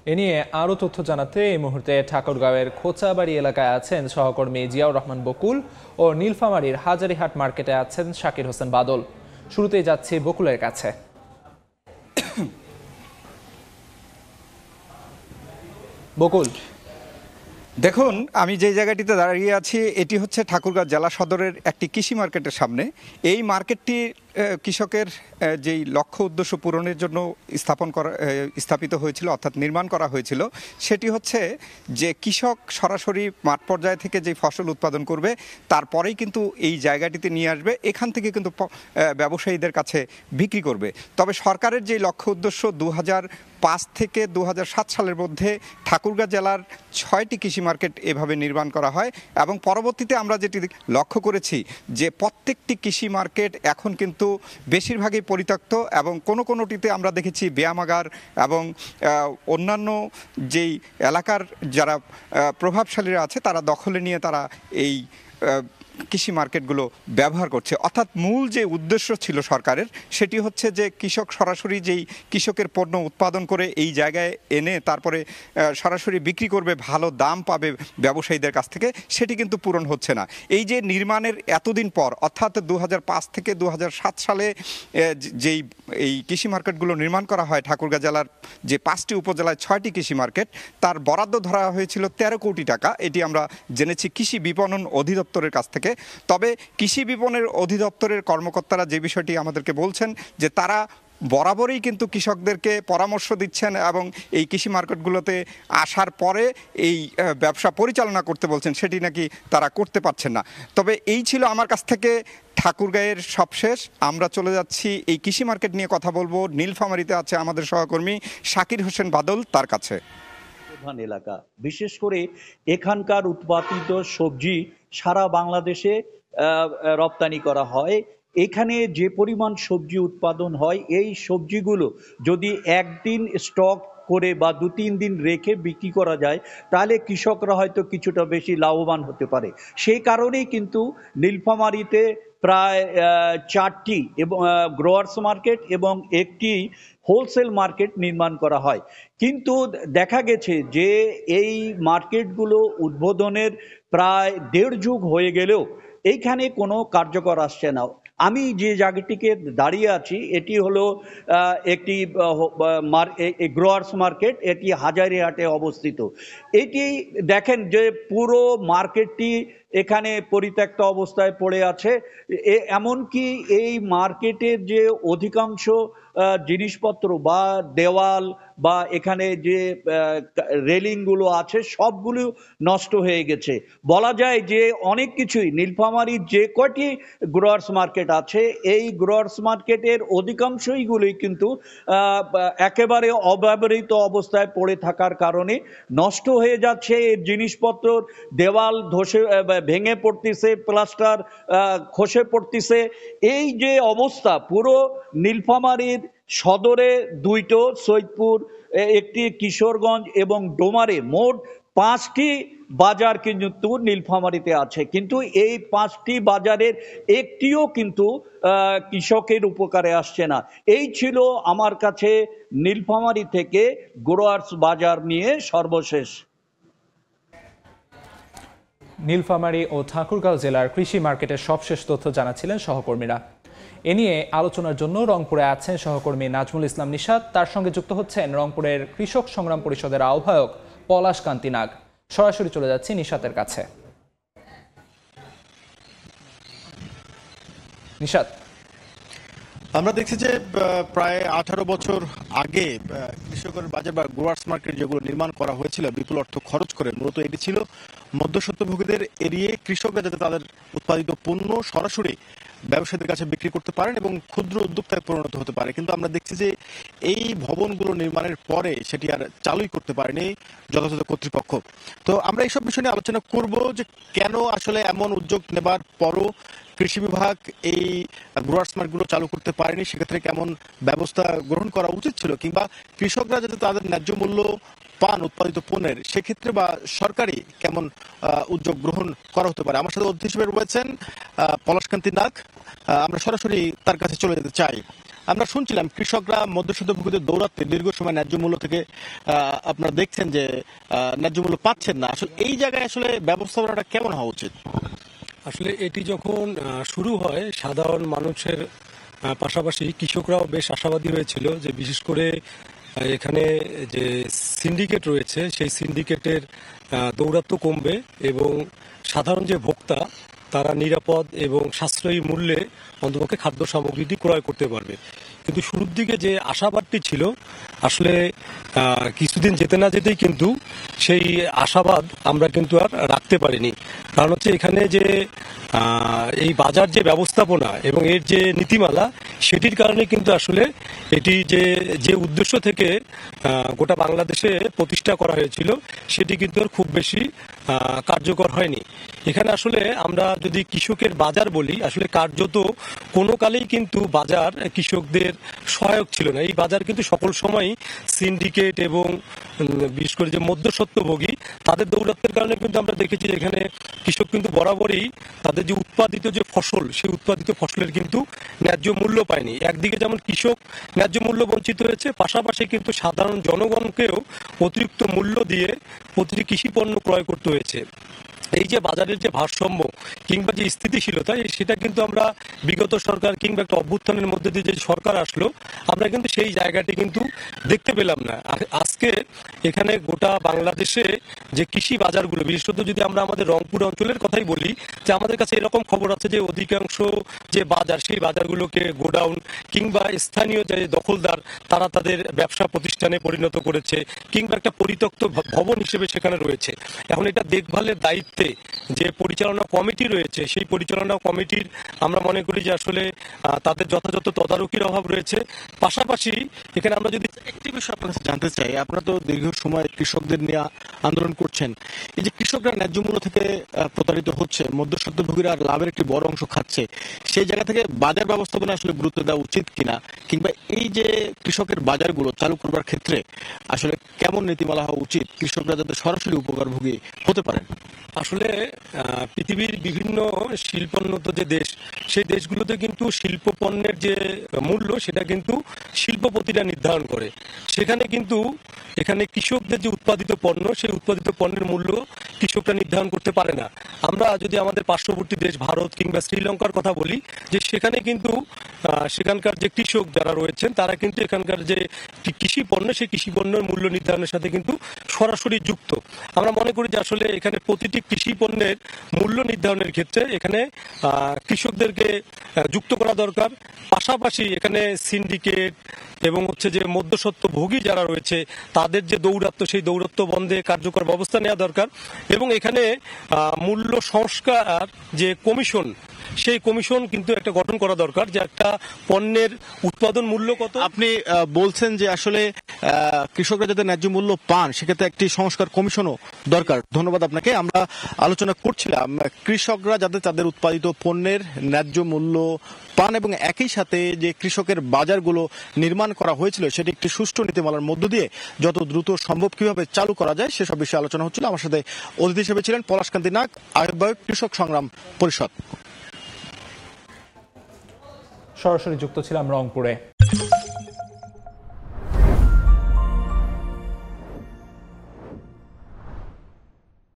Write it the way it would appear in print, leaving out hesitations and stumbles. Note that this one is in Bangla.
এ নিয়ে আরও তথ্য জানাতে এই মুহূর্তে ঠাকুরগাঁওয়ের খোঁচাবাড়ি এলাকায় আছেন সহকর্মী জিয়াউর রহমান বকুল ও নীলফামারীর হাজারীহাট মার্কেটে আছেন শাকির হোসেন বাদল। শুরুতেই যাচ্ছি বকুলের কাছে। বকুল, দেখুন, আমি যে জায়গাটিতে দাঁড়িয়ে আছি এটি হচ্ছে ঠাকুরগাঁও জেলা সদরের একটি কৃষি মার্কেটের সামনে। এই মার্কেটটি কৃষকের যেই লক্ষ্য উদ্দেশ্য পূরণের জন্য স্থাপিত হয়েছিল, অর্থাৎ নির্মাণ করা হয়েছিল, সেটি হচ্ছে যে কৃষক সরাসরি মাঠ পর্যায় থেকে যে ফসল উৎপাদন করবে তারপরেই কিন্তু এই জায়গাটিতে নিয়ে আসবে, এখান থেকে কিন্তু ব্যবসায়ীদের কাছে বিক্রি করবে। তবে সরকারের যে লক্ষ্য উদ্দেশ্য 2005 থেকে 2007 সালের মধ্যে ঠাকুরগাঁও জেলার 6টি কৃষি মার্কেট এভাবে নির্মাণ করা হয় এবং পরবর্তীতে আমরা যেটি লক্ষ্য করেছি যে প্রত্যেকটি কৃষি মার্কেট এখন কিন্তু বেশিরভাগই পরিত্যক্ত এবং কোনোটিতে আমরা দেখেছি ব্যায়ামাগার এবং অন্যান্য যেই এলাকার যারা প্রভাবশালীরা আছে তারা দখলে নিয়ে তারা এই কৃষি মার্কেটগুলো ব্যবহার করছে। অর্থাৎ মূল যে উদ্দেশ্য ছিল সরকারের সেটি হচ্ছে যে কৃষক সরাসরি যেই কৃষকের পণ্য উৎপাদন করে এই জায়গায় এনে তারপরে সরাসরি বিক্রি করবে, ভালো দাম পাবে ব্যবসায়ীদের কাছ থেকে, সেটি কিন্তু পূরণ হচ্ছে না। এই যে নির্মাণের এতদিন পর, অর্থাৎ 2005 থেকে 2007 সালে যেই এই কৃষি মার্কেটগুলো নির্মাণ করা হয় ঠাকুরগাঁও জেলার যে 5টি উপজেলায় 6টি কৃষি মার্কেট, তার বরাদ্দ ধরা হয়েছিল 13 কোটি টাকা। এটি আমরা জেনেছি কৃষি বিপণন অধিদপ্তরের কাছ থেকে। তবে কৃষি বিপণনের অধিদপ্তরের কর্মকর্তারা যে বিষয়টি আমাদেরকে বলছেন যে তারা বরাবরই কিন্তু কৃষকদেরকে পরামর্শ দিচ্ছেন এবং এই কৃষি মার্কেটগুলোতে আসার পরে এই ব্যবসা পরিচালনা করতে বলছেন, সেটি নাকি তারা করতে পারছেন না। তবে এই ছিল আমার কাছ থেকে ঠাকুরগাঁয়ের সবশেষ। আমরা চলে যাচ্ছি এই কৃষি মার্কেট নিয়ে কথা বলবো। নীলফামারীতে আছে আমাদের সহকর্মী শাকির হোসেন বাদল, তার কাছে। প্রধান এলাকা, বিশেষ করে এখানকার উৎপাদিত সবজি সারা বাংলাদেশে রপ্তানি করা হয়। এখানে যে পরিমাণ সবজি উৎপাদন হয়, এই সবজিগুলো যদি একদিন স্টক করে বা 2-3 দিন রেখে বিক্রি করা যায় তাহলে কৃষকরা হয়তো কিছুটা বেশি লাভবান হতে পারে। সেই কারণেই কিন্তু নীলফামারীতে প্রায় 4টি এবং গ্রোয়ার্স মার্কেট এবং একটি হোলসেল মার্কেট নির্মাণ করা হয়। কিন্তু দেখা গেছে যে এই মার্কেটগুলো উদ্বোধনের প্রায় 1.5 যুগ হয়ে গেলেও এইখানে কোনো কার্যকর আসছে না। আমি যে জায়গাটিকে দাঁড়িয়ে আছি এটি হলো একটি গ্রোয়ার্স মার্কেট, এটি হাজারীহাটে অবস্থিত। এটি দেখেন যে পুরো মার্কেটটি এখানে পরিত্যক্ত অবস্থায় পড়ে আছে। এমনকি এই মার্কেটের যে অধিকাংশ জিনিসপত্র বা দেওয়াল বা এখানে যে রেলিংগুলো আছে সবগুলো নষ্ট হয়ে গেছে। বলা যায় যে অনেক কিছুই নীলফামারীর যে কয়টি গ্রোয়ার্স মার্কেট আছে এই গ্রোয়ার্স মার্কেটের অধিকাংশইগুলোই কিন্তু একেবারে অব্যবহৃত অবস্থায় পড়ে থাকার কারণে নষ্ট হয়ে যাচ্ছে। এর জিনিসপত্র দেওয়াল ধসে ভেঙে পড়তেছে, প্লাস্টার খসে পড়তেছে। এই যে অবস্থা পুরো নীলফামারীর সদরে 2টো, সৈয়দপুর একটি, কিশোরগঞ্জ এবং ডোমারে মোট 5টি বাজার কিন্তু নীলফামারীতে আছে, কিন্তু এই 5টি বাজারের একটিও কিন্তু কৃষকের উপকারে আসছে না। এই ছিল আমার কাছে নীলফামারী থেকে গ্রোয়ার্স বাজার নিয়ে সর্বশেষ। নীলফামারী ও ঠাকুরগাঁও জেলার কৃষি মার্কেটের সবশেষ তথ্য জানাচ্ছিলেন সহকর্মীরা। এ নিয়ে আলোচনার জন্য রংপুরে আছেন সহকর্মী নাজমুল ইসলাম নিশাত, তার সঙ্গে যুক্ত হচ্ছেন রংপুরের কৃষক সংগ্রাম পরিষদের আহ্বায়ক পলাশ কান্তি নাগ। সরাসরি চলে যাচ্ছি নিশাতের কাছে। নিশাত, আমরা দেখছি যে প্রায় 18 বছর আগে কৃষকের বাজার বা গ্রোয়ার্স মার্কেট যেগুলো নির্মাণ করা হয়েছিল বিপুল অর্থ খরচ করে, মূলত এটি ছিল মধ্যস্বত্বভোগীদের এড়িয়ে কৃষকরা যাতে তাদের উৎপাদিত পণ্য সরাসরি ব্যবসায়ীদের কাছে বিক্রি করতে পারেন এবং ক্ষুদ্র উদ্যোক্তায় পরিণত হতে পারে। কিন্তু আমরা দেখছি যে এই ভবনগুলো নির্মাণের পরে সেটি আর চালুই করতে পারেনি যথাযথ কর্তৃপক্ষ। তো আমরা এইসব বিষয় নিয়ে আলোচনা করব যে কেন আসলে এমন উদ্যোগ নেবার পরও কৃষি বিভাগ এই গ্রোয়ার্স মার্কেটগুলো চালু করতে পারেনি, সেক্ষেত্রে কেমন ব্যবস্থা গ্রহণ করা উচিত ছিল, কিংবা কৃষকরা যাতে তাদের ন্যায্য মূল্য পান উৎপাদিত পণ্যের, সেক্ষেত্রে বা সরকারি কেমন উদ্যোগ গ্রহণ করা হতে পারে। আমার সাথে অতিথি হিসেবে রয়েছেন পলাশকান্তি নাগ, আমরা সরাসরি তার কাছে চলে যেতে চাই। আমরা শুনছিলাম কৃষকরা মধ্যস্বত্বভোগীদের দৌরাত্মে দীর্ঘ সময় ন্যায্য মূল্য থেকে আপনারা দেখছেন যে ন্যায্য মূল্য পাচ্ছেন না। আসলে এই জায়গায় আসলে ব্যবস্থাপনাটা কেমন হওয়া উচিত? আসলে এটি যখন শুরু হয় সাধারণ মানুষের পাশাপাশি কৃষকরাও বেশ আশাবাদী হয়েছিল যে বিশেষ করে এখানে যে সিন্ডিকেট রয়েছে সেই সিন্ডিকেটের দৌরাত্ম্য কমবে এবং সাধারণ যে ভোক্তা তারা নিরাপদ এবং সাশ্রয়ী মূল্যে অন্তপক্ষে খাদ্য সামগ্রীটি ক্রয় করতে পারবে। কিন্তু শুরুর দিকে যে আশাবাদটি ছিল আসলে কিছুদিন যেতে না যেতেই কিন্তু সেই আশাবাদ আমরা কিন্তু আর রাখতে পারিনি। কারণ হচ্ছে এখানে যে এই বাজার যে ব্যবস্থাপনা এবং এর যে নীতিমালা সেটির কারণে কিন্তু আসলে এটি যে উদ্দেশ্য থেকে গোটা বাংলাদেশে প্রতিষ্ঠা করা হয়েছিল সেটি কিন্তু আর খুব বেশি কার্যকর হয়নি। এখানে আসলে আমরা যদি কৃষকের বাজার বলি আসলে কার্যত কোনো কালেই কিন্তু বাজার কৃষকদের সহায়ক ছিল না। এই বাজার কিন্তু সকল সময় সিন্ডিকেট এবং বিশেষ করে যে মধ্যস্বত্বভোগী তাদের দৌরাত্মের কারণে কিন্তু আমরা দেখেছি এখানে কৃষক কিন্তু বরাবরই তাদের যে উৎপাদিত যে ফসল সেই উৎপাদিত ফসলের কিন্তু ন্যায্য মূল্য পায়নি। একদিকে যেমন কৃষক ন্যায্য মূল্য বঞ্চিত হয়েছে, পাশাপাশি কিন্তু সাধারণ জনগণকেও অতিরিক্ত মূল্য দিয়ে প্রতিটি কৃষি পণ্য ক্রয় করতে হয়েছে। এই যে বাজারের যে ভারসাম্য কিংবা যে স্থিতিশীলতা সেটা কিন্তু আমরা বিগত সরকার কিংবা একটা অভ্যুত্থানের মধ্যে দিয়ে যে সরকার আসলো আমরা কিন্তু সেই জায়গাটি কিন্তু দেখতে পেলাম না। আজকে এখানে গোটা বাংলাদেশে যে কৃষি বাজারগুলো বিশেষত যদি আমরা আমাদের রংপুর অঞ্চলের কথাই বলি যে আমাদের কাছে এরকম খবর আছে যে অধিকাংশ যে বাজার সেই বাজারগুলোকে গোডাউন কিংবা স্থানীয় যে দখলদার তারা তাদের ব্যবসা প্রতিষ্ঠানে পরিণত করেছে কিংবা একটা পরিত্যক্ত ভবন হিসেবে সেখানে রয়েছে। এখন এটা দেখভালের দায়িত্বে যে পরিচালনা কমিটি রয়েছে সেই পরিচালনা কমিটির আমরা মনে করি যে আসলে তাদের যথাযথ তদারকির অভাব রয়েছে। পাশাপাশি এখানে আমরা যদি একটি বিষয় আপনার কাছে জানতে চাই, আপনারা তো দীর্ঘ সময় কৃষকদের নিয়ে আন্দোলন করছেন, এই যে কৃষকরা ন্যায্য মূল্য থেকে প্রতারিত হচ্ছে, মধ্যস্বত্বভোগীরা লাভের একটি বড় অংশ খাচ্ছে, সেই জায়গা থেকে বাজার ব্যবস্থাপনা আসলে গুরুত্ব দেওয়া উচিত কিনা, কিংবা এই যে কৃষকের বাজারগুলো চালু করবার ক্ষেত্রে আসলে কেমন নীতিমালা হওয়া উচিত কৃষকরা যাতে সরাসরি উপকারভোগী হতে পারেন? আসলে পৃথিবীর বিভিন্ন শিল্পোন্নত যে দেশ সেই দেশগুলোতে কিন্তু শিল্প পণ্যের যে মূল্য সেটা কিন্তু শিল্পপতিরা নির্ধারণ করে। সেখানে কিন্তু এখানে কৃষকদের যে উৎপাদিত পণ্য সেই উৎপাদিত পণ্যের মূল্য কৃষকরা নির্ধারণ করতে পারে না। আমরা যদি আমাদের পার্শ্ববর্তী দেশ ভারত কিংবা শ্রীলঙ্কার কথা বলি যে সেখানে কিন্তু সেখানকার যে কৃষক যারা রয়েছেন তারা কিন্তু এখানকার যে কৃষি পণ্য সেই কৃষি পণ্যের মূল্য নির্ধারণের সাথে কিন্তু সরাসরি যুক্ত। আমরা মনে করি যে আসলে এখানে প্রতিটি কৃষি পণ্যের মূল্য নির্ধারণের ক্ষেত্রে এখানে কৃষকদেরকে যুক্ত করা দরকার। পাশাপাশি এখানে সিন্ডিকেট এবং হচ্ছে যে মধ্যস্বত্বভোগী যারা রয়েছে তাদের যে দৌরাত্ম্য সেই দৌরাত্ম্য বন্ধে কার্যকর ব্যবস্থা নেওয়া দরকার এবং এখানে মূল্য সংস্কার যে কমিশন সেই কমিশন কিন্তু একটা গঠন করা দরকার যে একটা পণ্যের উৎপাদন মূল্য কত। আপনি বলছেন যে আসলে কৃষকরা যাতে ন্যায্য মূল্য পান সেক্ষেত্রে একটি সংস্কার কমিশনও দরকার। ধন্যবাদ আপনাকে। আমরা আলোচনা করছিলাম কৃষকরা যাতে তাদের উৎপাদিত পণ্যের ন্যায্য মূল্য পান এবং একই সাথে যে কৃষকের বাজারগুলো নির্মাণ করা হয়েছিল সেটি একটি সুষ্ঠু নীতিমালার মধ্য দিয়ে যত দ্রুত সম্ভব কিভাবে চালু করা যায় সেসব বিষয়ে আলোচনা হচ্ছিল। আমার সাথে অতিথি হিসেবে ছিলেন পলাশকান্তি নাগ, আহ্বায়ক কৃষক সংগ্রাম পরিষদ। সরাসরি যুক্ত ছিলাম রংপুরে।